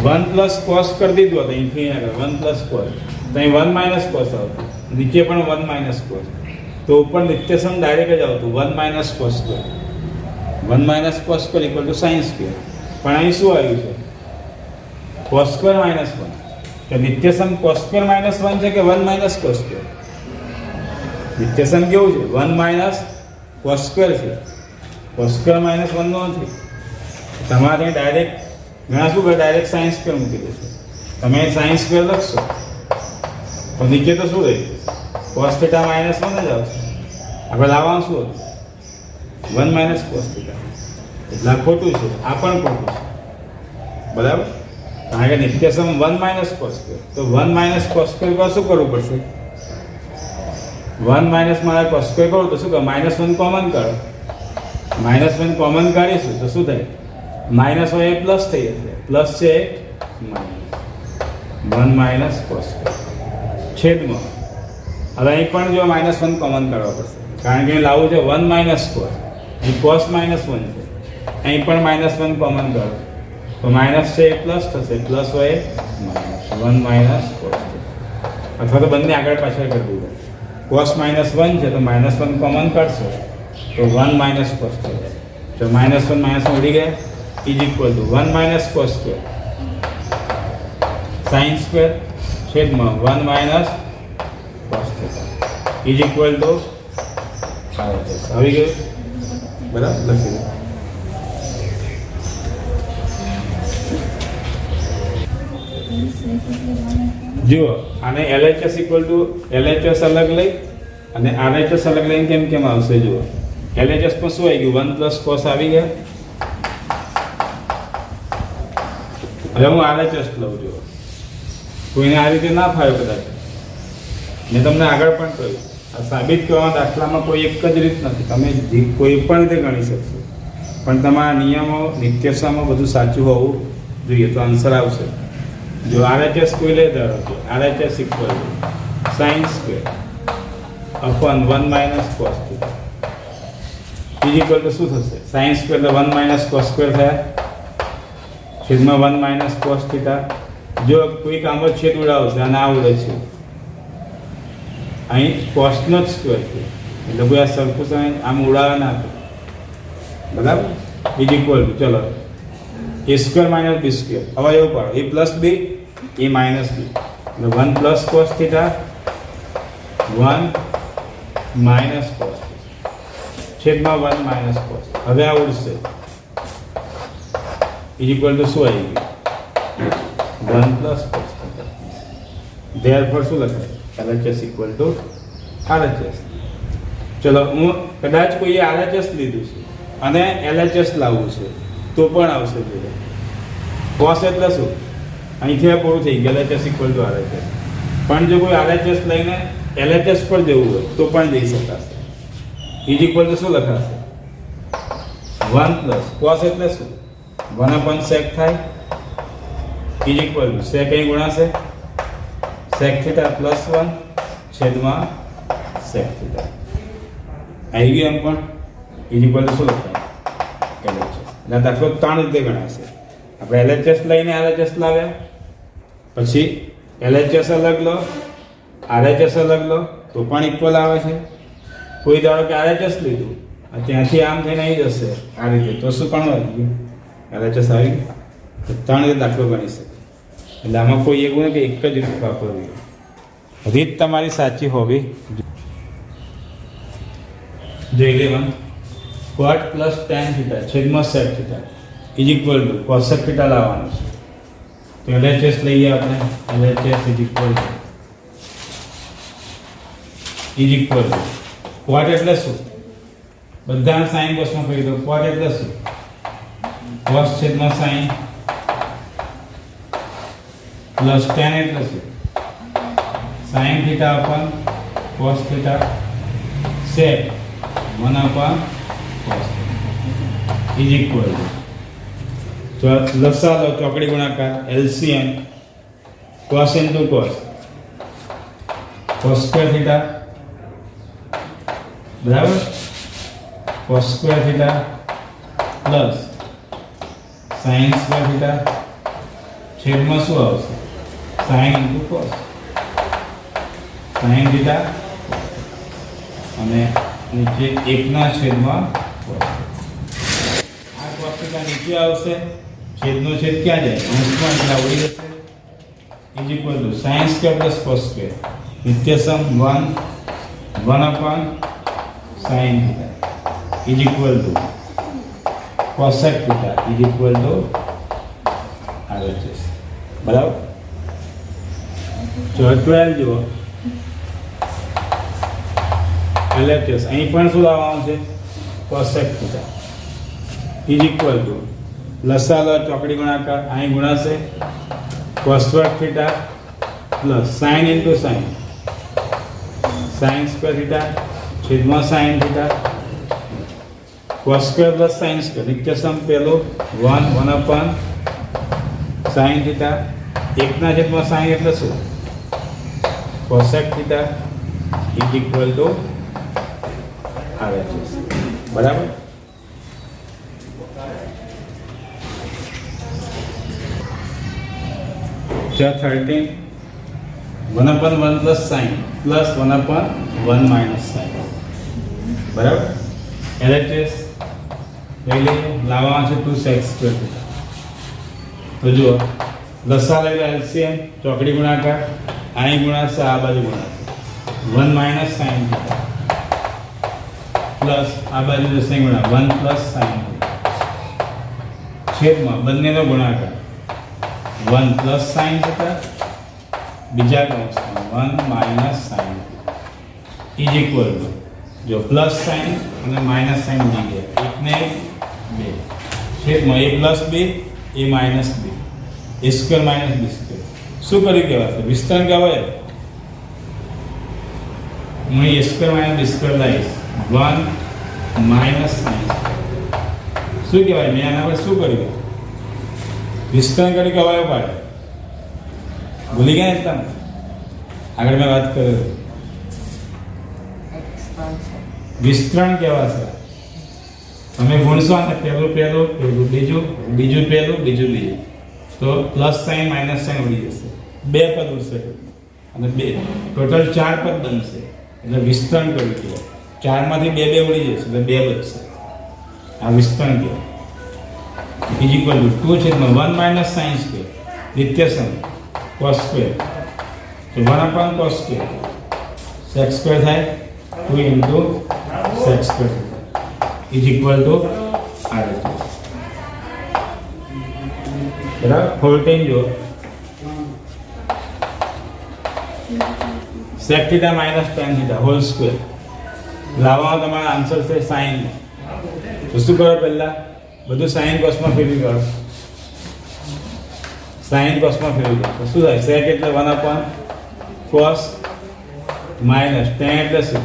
1 પ્લસ કોસ કરી દીધું તો અહીંથી 1 પ્લસ કોસ, તો અહીં 1 માઇનસ કોસ આવતું, નીચે પણ 1 માઇનસ કોસ, તો ઉપર નિત્યસમ ડાયરેક્ટ જ આવતું 1 minus cos square. 1 minus cos square equal two sine square. પણ અહીં શું આવ્યું છે? Cos square minus 1. તો નિત્યસમ કોસ સ્ક્વેર માઇનસ 1 છે કે 1 માઇનસ કોસ સ્ક્વેર? નિત્યસમ કેવું છે? 1 માઇનસ કોસ સ્ક્વેર છે, કોસ સ્ક્વેર માઇનસ 1 નો નથી. તમારે ડાયરેક્ટ ઘણા શું કરે? ડાયરેક્ટ સાઇન સ્ક્વેર મૂકી દેશે. તમે સાઇન સ્ક્વેર લખશો તો નીચે તો શું રહે? કોસ થીટા માઇનસ 1 જ આવશે. આપણે લાવવાનું શું હતું? 1 માઇનસ કોસ થીટા. એટલે આ ખોટું છે, આ પણ ખોટું છે, બરાબર. કારણ કે નિત્યસમ 1 માઇનસ કોસ સ્ક્વેર, તો 1 માઇનસ કોસ સ્ક્વેર પર શું કરવું પડશે? 1 માઇનસ મારા કોસ સ્ક્વેર કરું તો શું કહે? -1 કોમન કાઢો. -1 કોમન કાઢીશું તો શું થાય? માઇનસ હોય એ પ્લસ થઈ જશે, પ્લસ છે માઇનસ 1 માઇનસ કોસ સ્ક્વેર છેદમાં. હવે અહીં પણ જો -1 કોમન કાઢવા પડશે, કારણ કે લાવવું છે 1 માઇનસ કોસ, અહીં કોસ -1 છે, અહીં પણ -1 કોમન કાઢો તો માઇનસ છે એ પ્લસ થશે, પ્લસ હોય માઇનસ 1 માઇનસ કોસ. અથવા તો બંને આગળ પાછળ કરી દીધું. કોસ -1 છે તો -1 કોમન કાઢશો તો 1 માઇનસ કોસ થઈ જાય. તો -1 ઉડી ગયા is equal to 1 minus cos square sine square છેદમાં 1 minus cos theta is equal two આવી ગયું, બરાબર. લખી દો. જુઓ, આને LHS ઇક્વલ ટુ LHS અલગ લઈ અને RHS અલગ લઈને કેમ આવશે? જુઓ, LHS માં શું આવી ગયું? 1 પ્લસ કોસ આવી ગયા. હવે હું RHS લઉં છું. કોઈને આ રીતે ના ફાવે કદાચ, મેં તમને આગળ પણ કહ્યું, આ સાબિત કરવાના દાખલામાં કોઈ એક જ રીત નથી. તમે કોઈ પણ રીતે ગણી શકશો, પણ તમારા નિયમો નિત્યસમો બધું સાચું હોવું જોઈએ તો આન્સર આવશે. જો RHS કોઈ લે ધારો કે RHS equal to sine square upon 1 minus cos theta is equal to શું થશે? સાઇન સ્ક્વેર એટલે 1 માઇનસ કોસ સ્ક્વેર થયા છેદમાં 1 માઇનસ કોસ થીટા. જો કોઈ કામ જ છેદ ઉડાવશે અને આ ઉડે છે, અહીં કોસનો જ સ્ક્વેર છે એટલે કોઈ આ સરખું સાઈન આમ ઉડાવે ના આપે, બરાબર. ઇઝ ઇક્વલ ટુ ચલો a square minus b square. હવે એવું પાડો, a plus b, a minus b, એટલે 1 plus cos theta 1 minus cos છેદમાં 1 માઇનસ કોસ. હવે આ ઉડશે ઇઝ ઇક્વલ ટુ શું આવી ગયું? 1 પ્લસ કોસ થીટા. ધેરફોર શું લખાય? LHS equal to RHS. ચલો, હું કદાચ કોઈએ RHS લીધું છે અને LHS લાવવું છે તો પણ આવશે. જોડે કોસ એટલે શું? અહીંથી પૂરું થઈ ગયું, LHS ઇક્વલ ટુ RHS. પણ જો કોઈ RHS લઈને LHS પર જવું હોય તો પણ જઈ શકાશે. ઇઝ ઇક્વલ ટુ શું લખાશે? 1 પ્લસ કોસ એટલે શું? 1 sec થાય ઇઝ ઇક્વલ ટુ sec અહીં ગુણાશે sec થીટા પ્લસ 1 છેદમાં sec થીટા. આવી ગયું એમ પણ ઇઝ ઇક્વલ ટુ શું લખાય? LHS. એટલે દાખલો 3 રીતે ગણાશે. આપણે LHS લઈને RHS લાવ્યા, પછી LHS અલગ લો, RHS અલગ લો તો પણ ઇક્વલ આવે છે. કોઈ ધારો કે RHS લીધું અને ત્યાંથી આમ થઈને આવી જશે આ રીતે, તો શું પણ આવી ગયું? LHS આવી ગયું. તો 3 રીતે દાખલો ગણી શકે. એટલે આમાં કોઈ એવું નહીં કે એક જ રીત વાપરવી. રીત તમારી સાચી હોવી જોઈએ. 11 cot plus tan theta છેદમાં sec theta is equal to cosec theta લાવવાનું છે. તો LHS લઈએ આપણે. LHS is equal two cot એટલે શું? બધા sin cosમાં કરી દો. cot એટલે શું? cos છેદમાં sin પ્લસ tan એટલે શું? sin theta upon cos theta sec 1 upon cos is equal to લસા લો ચોકડી ગુણાકાર LCM cos into cos square theta બરાબર cos square theta plus sin square theta છેદમાં શું આવશે? sin into cos sin theta અને નીચે 1/છેદમાં cos. આ cos theta નીચે આવશે, છેદનો છેદ ક્યાં જાય? અંશમાં, એટલે ઉડી જશે. Is equal to sin square plus cos square નિત્યસમ 1 upon sin theta is equal to cosec theta is equal to RHS. બરાબર? તો 12 જુઓ LHS અહીં પણ શું લાવવાનું છે? cosec theta is equal two લસા લો ચોકડી ગુણાકાર અહીં ગુણાશે cos square theta plus sin into sin square theta છેદમાં sin theta cos square plus sin square નિત્યસમ પેલો 1 upon sin theta 1/છેદમાં sin એટલે શું? cosec theta is equal to RHS. બરાબર? ચા 13 1 upon 1 plus sin plus 1 upon 1 minus sin. બરાબર? LHS લઈ લઈએ. લાવવાનું છે 2 sec square theta. તો જુઓ લસા લઈ લો LCM ચોકડી ગુણાકાર અહીં ગુણાશે, આ બાજુ ગુણાશે 1 minus sin theta પ્લસ આ બાજુ જશે ગુણા 1 plus sin છેદમાં બંનેનો ગુણાકાર 1 plus sin theta બીજા કૌંસમાં 1 minus sin is equal two જો પ્લસ sin અને માઇનસ sin ઉડી ગયા 1 ને 2 છેદમાં a plus b a minus b a square minus b square. શું કર્યું કહેવાય? વિસ્તરણ કહેવાય. હું a square minus b square લાવીશ 1 minus sin શું કહેવાય? મેં આના પર શું કર્યું? વિસ્તરણ કરી કહેવાય પાડે. ભૂલી ગયા ને તમે? આગળ મેં વાત કરી વિસ્તરણ કહેવાશે. તમે ગુણશો ને પહેલું બીજું તો પ્લસ સાઇન માઇનસ સાઇન ઉડી જશે. 2 પદ ઉડશે અને 2 ટોટલ 4 પદ બનશે. એટલે વિસ્તરણ કર્યું કહેવાય. 4 માંથી 2 ઉડી જશે એટલે 2 બચશે. આ વિસ્તરણ કહેવાય. ઇઝ ઇક્વલ ટુ 2 છેદમાં 1 માઇનસ સાઇન સ્ક્વેર નિત્યસમ cos સ્ક્વેર તો 1 upon cos square sec square થાય 2 into sec square is equal to RHS. બરાબર? 14 જો sec theta minus tan theta whole square લાવવાનો તમારો આન્સર છે sin. તો શું કરો? પહેલા બધું sin cos માં ફેરવી કરો. sin cos માં ફેરવી દો તો શું થાય? sec એટલે 1 upon cos minus tan એટલે શું?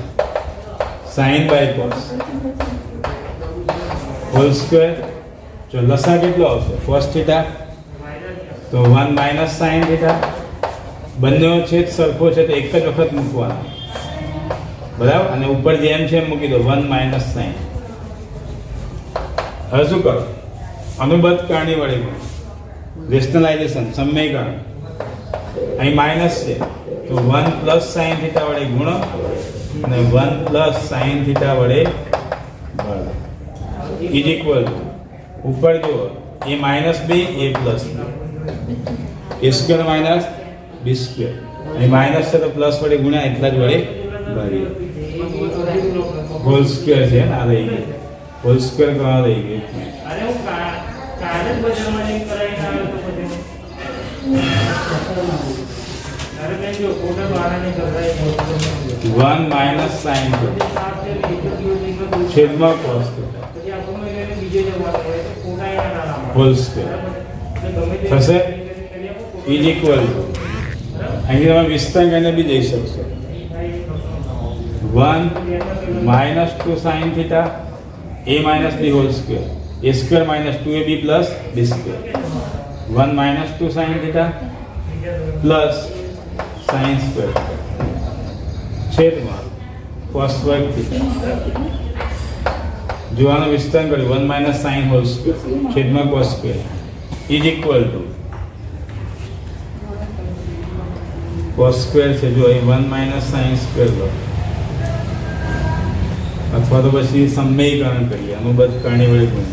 sin by cos whole square. જો લસા કેટલો આવશે? cos theta તો 1 minus sin theta. બંનેનો છેદ સરખો છે તો એક જ વખત મૂકવાનો. બરાબર? અને ઉપર જેમ છે એમ મૂકી દો 1 minus sin. હવે શું કરો? અનુબદ્ધ કારણી વડે ગુણ, રેશનલાઇઝેશન, સમયકરણ. અહીં માઇનસ છે તો 1 પ્લસ સાઇન થીટા વડે ગુણ અને 1 પ્લસ સાઇન થીટા વડે ભાગ ઇઝ ઇક્વલ ટુ ઉપર જુઓ a minus b a plus a square minus b square. અહીં માઇનસ છે તો પ્લસ વડે ગુણ્યા એટલા જ વડે ભાગીએ. હોલ સ્ક્વેર છે ને આ રહી ગયું, હોલ સ્ક્વેર કરવા રહી ગયું. 1 માઇનસ સાઇન છેદમાં કોસ હોલ સ્ક્વેર થશે ઇઝ ઇક્વલ ટુ અહીં તમે વિસ્તરણ કરીને બી જઈ શકશો 1 minus 2 sine theta a minus b whole square a square minus 2ab plus b square 1 minus 2 sine theta plus sine square છેદમાં કોસ વર્ગ થીટા. જો આનું વિસ્તરણ કર્યું 1 માઇનસ સાઇન હોલ સ્ક્વેર છેદમાં cos square is equal two cos square છે. જો અહીં 1 માઇનસ સાઇન સ્ક્વેર લો અથવા તો પછી સમયકરણ કરીએ અનુબદ્ધ કારણી વડે ગુણ,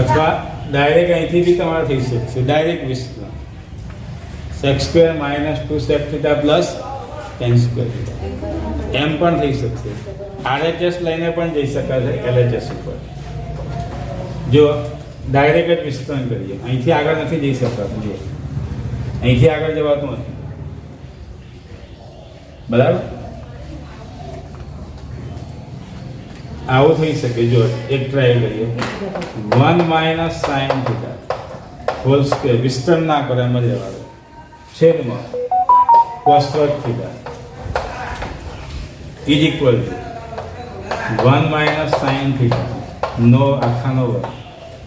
અથવા ડાયરેક્ટ અહીંથી બી તમારે થઈ શકશે ડાયરેક્ટ વિસ્તરણ sec square minus 2 sec theta plus tan square theta એમ પણ થઈ શકશે. RHS લઈને પણ જઈ શકાશે LHS ઉપર. જો ડાયરેક્ટ જ વિસ્તરણ કરીએ અહીંથી આગળ નથી જઈ શકાતું. જો અહીંથી આગળ જવાતું નથી, બરાબર. આવું થઈ શકે. જો એક ટ્રાય કરીએ 1 minus sine theta whole square વિસ્તરણ ના કરે એમ જ રહેવા દો છેદમાં કોસ વર્ગ theta is equal to 1 minus sine theta નો આખાનો વર્ગ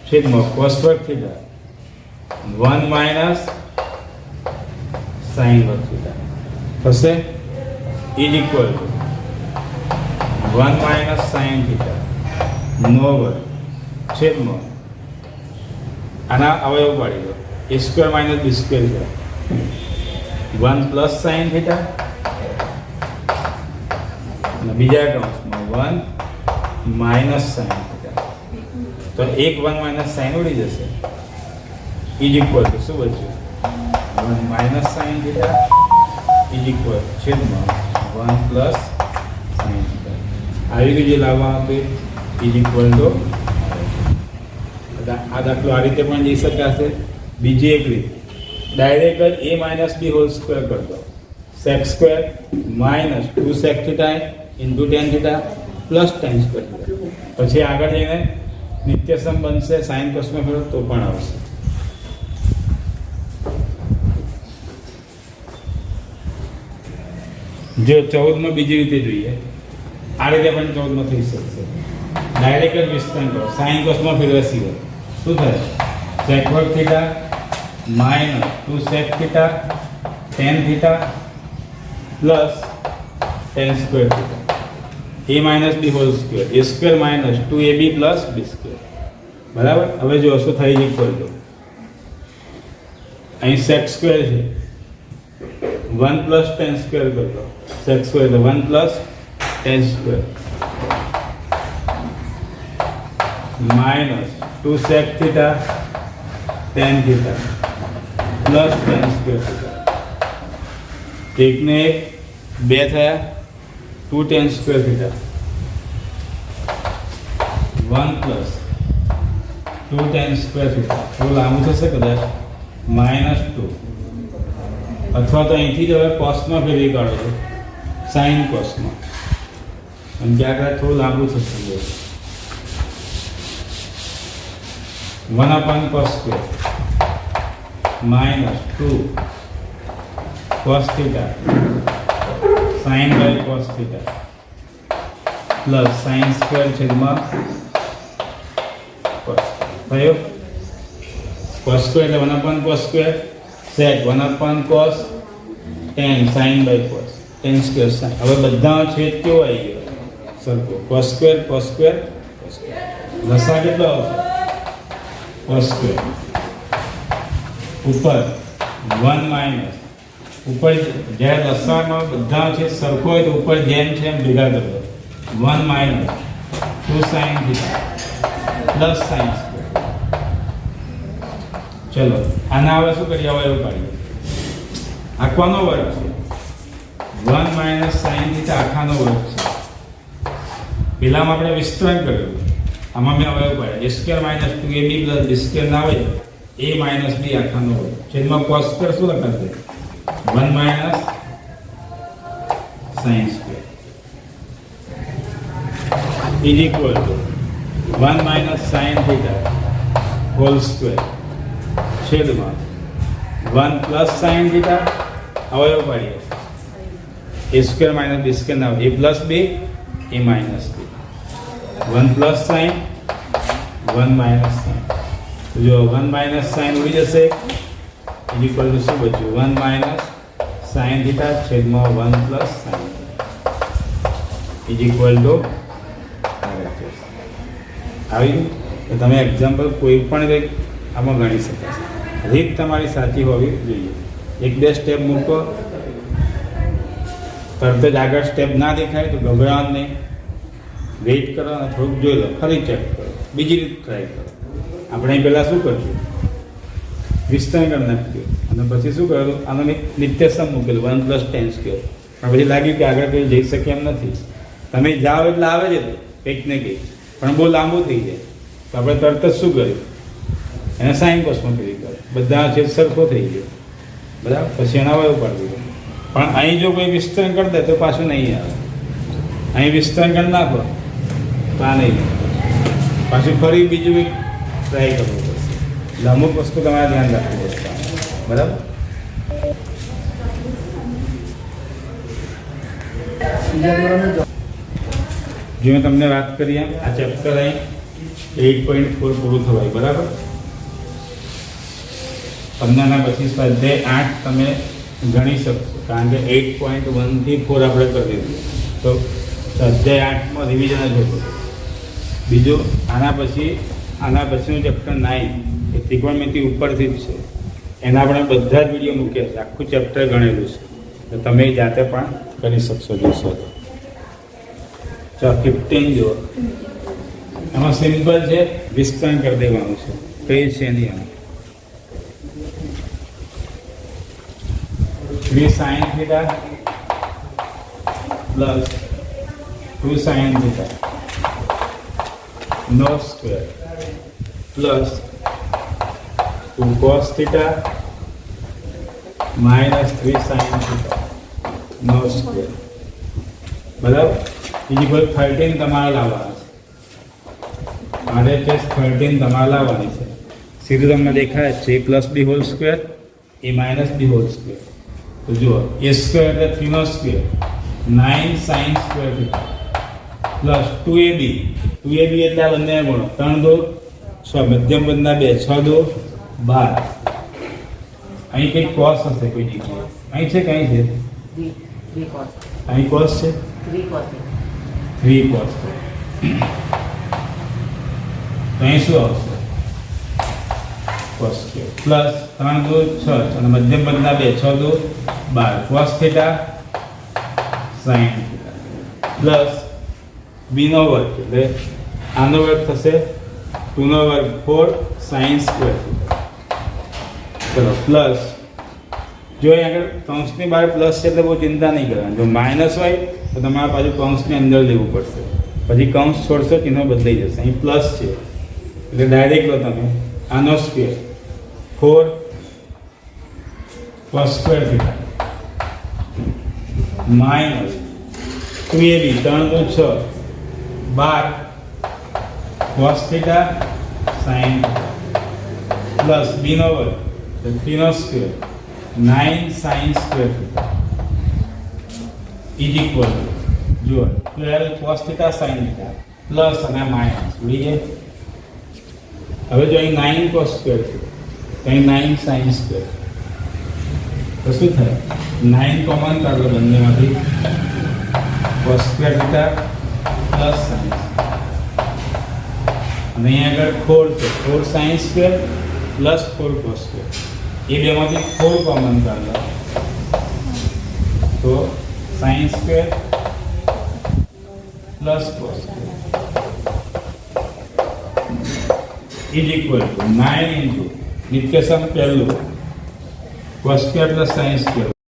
છેદમાં કોસ વર્ગ થીટા 1 માઇનસ સાઇન વર્ગ થીટા થશે is equal to 1 minus sine theta નો વર્ગ છેદમાં આના અવયવ પાડી દો a square minus b square છે 1 પ્લસ સાઇન થીટા અને બીજા કૌંસમાં 1 માઇનસ સાઇન થીટા. તો એક 1 માઇનસ સાઇન ઉડી જશે ઇઝ ઇક્વલ ટુ શું બચ્યું 1 minus sine theta is equal છેદમાં 1 પ્લસ સાઇન થીટા. આવી ગયું જે લાવવાનું હતું ઇઝ ઇક્વલ ટુ. આ દાખલો આ રીતે પણ જઈ શકાશે. બીજી એક રીત ડાયરેક્ટ જ a minus b whole square કરી દો sec square minus 2 sec theta into tan theta plus tan square theta. પછી આગળ જઈને નિત્યસમ બનશે સાઇન કોસમાં ફેરવો તો પણ આવશે. જો 14માં બીજી રીતે જોઈએ આ રીતે પણ 14માં થઈ શકશે. ડાયરેક્ટ જ વિસ્તરણ કરો સાઇન કોસમાં ફેરવે સિવાય શું થાય સેક વર્ગ theta minus 2 sec theta tan theta plus tan square theta a minus b whole square a square minus 2ab plus b square. બરાબર. હવે જો શું થઈ ઇક્વલ ટુ અહીં સેક સ્ક્વેર છે 1 પ્લસ ટેન સ્ક્વેર કરી દો સેક સ્ક્વેર એટલે 1 plus tan square minus 2 sec theta tan theta plus tan square theta. એકને એક બે થયા 2 tan square theta 1 plus 2 tan square theta. થોડું લાંબુ થશે કદાચ માઇનસ 2 અથવા તો અહીંથી જ હવે કોસમાં ફેરવી કાઢો છો સાઇન કોસમાં અને ક્યાંક થોડું લાંબુ થશે 1 upon cos square minus 2 cos theta sin by cos theta plus sin square છેદમાં cos થયો. cos square એટલે 1 upon cos square sec 1 upon cos tan sin by cos tan square sin. હવે બધાનો છેદ કેવો આવી ગયો સરખો cos square લસા કેટલો આવશે cos સ્ક્વેર ઉપર 1 માઇનસ ઉપર જ્યારે લસામાં બધા છે સરખો હોય તો ઉપર જેમ છે એમ ભેગા કરો 1 minus 2 sin theta plus sin square. ચલો આના હવે શું કરીએ હવે એવું કાઢીએ આખાનો વર્ગ છે 1 માઇનસ sin થીટા આખાનો વર્ગ છે. પેલામાં આપણે વિસ્તરણ કર્યું આમાં મેં હવે એવું કાઢ્યું a square minus 2ab plus b square ના હોય a માઇનસ b આખાનો વર્ગ છેદમાં cos સ્ક્વેર શું લખાશે 1 minus sin square is equal to 1 minus sin theta whole square છેદમાં 1 પ્લસ sin થીટા હવે એવું પાડીએ a square minus b square ના હોય a plus b a minus b 1 plus sin 1 minus sin તો જો 1 માઇનસ sin ઉડી જશે ઇઝ ઇક્વલ ટુ શું બચ્યું 1 માઇનસ sin થીટા છેદમાં 1 plus sin is equal two આવી ગયું. તો તમે એક્ઝામ્પલ કોઈ પણ કંઈક આમાં ગણી શકો. રીત તમારી સાચી હોવી જોઈએ. એક બે સ્ટેપ મૂકો તરત જ આગળ સ્ટેપ ના દેખાય તો ગભરાવાનું નહીં, વેઇટ કરો અને થોડુંક જોઈ લો, ફરી ચેક કરો, બીજી રીત ટ્રાય કરો. આપણે અહીં પહેલાં શું કરશું વિસ્તરણ કરી નાખ્યું અને પછી શું કરેલું આનો નિત્યસમ મૂકેલું 1 પ્લસ 10 સ્ક્વેર પણ પછી લાગ્યું કે આગળ કંઈ જઈ શકે એમ નથી. તમે જાઓ એટલે આવે જ કંઈક ને કંઈક પણ બહુ લાંબુ થઈ જાય તો આપણે તરત જ શું કર્યું એને સાઈન કોસમાં ફેરી કરે બધા છેદ સરખો થઈ ગયો બરાબર. પછી એના વયો પાડી દો પણ અહીં જો કોઈ વિસ્તરણ કરી દે તો પાછું નહીં આવે. અહીં વિસ્તરણ કરી નાખો તો આ નહીં પાછું ફરી બીજું એક ટ્રાય કરવું પડશે. એટલે અમુક વસ્તુ તમારે ધ્યાન રાખવું પડશે બરાબર. જો મેં તમને વાત કરી એમ આ ચેપ્ટર અહીં 8.4 પૂરું થવાય બરાબર. તમને આના પછી સ્વાધ્યાય 8 તમે ગણી શકશો કારણ કે 8.1 થી 4 આપણે કરી દીધું તો સ્વાધ્યાય 8માં રિવિઝન જ હતું. બીજું આના પછીનું ચેપ્ટર 9 એ ત્રિકોણમિતિ ઉપરથી જ છે એના આપણે બધા જ વિડીયો મૂક્યા છે, આખું ચેપ્ટર ગણેલું છે તો તમે જાતે પણ કરી શકશો જોશો તો. ચાલો 15 જુઓ એમાં સિમ્પલ છે વિસ્તરણ કરી દેવાનું છે કઈ છે એની આમ 3 sin theta plus 2 sin theta no square plus 2 cos theta minus 3 sin theta no square બરાબર. બીજી કોઈ 13 તમારે લાવવાના છે આને કેસ 13 તમારે લાવવાની છે. સીધું તમને દેખાય છે a plus b whole square a minus b whole square. તો જુઓ a સ્ક્વેર એટલે 3 નો square 9 sin square theta plus 2ab એટલે આ બંને ગુણો 3 2 6 મધ્યમ પદના 2 6 2 12. અહીં કંઈક કોસ હશે કોઈ જગ્યાએ અહીં છે કઈ છે અહીં કોસ છે 3 cos તો અહીં શું આવશે cos સ્ક્વેર પ્લસ 3 2 6 અને મધ્યમ પદના 2 6 2 12 cos થીટા sin થીટા પ્લસ b નો વર્ગ એટલે આનો વર્ગ થશે 2 નો વર્ગ 4 sin સ્ક્વેર ચલો પ્લસ જો અહીં આગળ કૌંસની બહાર પ્લસ છે એટલે બહુ ચિંતા નહીં કરવાની. જો માઇનસ હોય તો તમારે પાછું કૌંસની અંદર લેવું પડશે, પછી કૌંસ છોડશો ચિહ્નો બદલાઈ જશે. અહીં પ્લસ છે એટલે ડાયરેક્ટ લો તમે આનો square 4 cos square theta minus 2ab 3 2 6 12 cos થીટા sin પ્લસ b નો વર્ગ 3 નો square 9 sin square theta is equal જુઓ 12 cos થીટા sin થીટા પ્લસ અને માઇનસ ઉડી જાય. હવે જો અહીં 9 cos સ્ક્વેર છે તો અહીં 9 sin સ્ક્વેર તો શું થાય 9 કોમન કાઢો બંનેમાંથી cos square theta plus sin અને અહીંયા આગળ 4 છે 4 sine square plus 4 cos square એ બેમાંથી 4 કોમન કાઢો તો sine square plus cos square is equal to 9 into નિત્યસમ પહેલું cos square plus sine square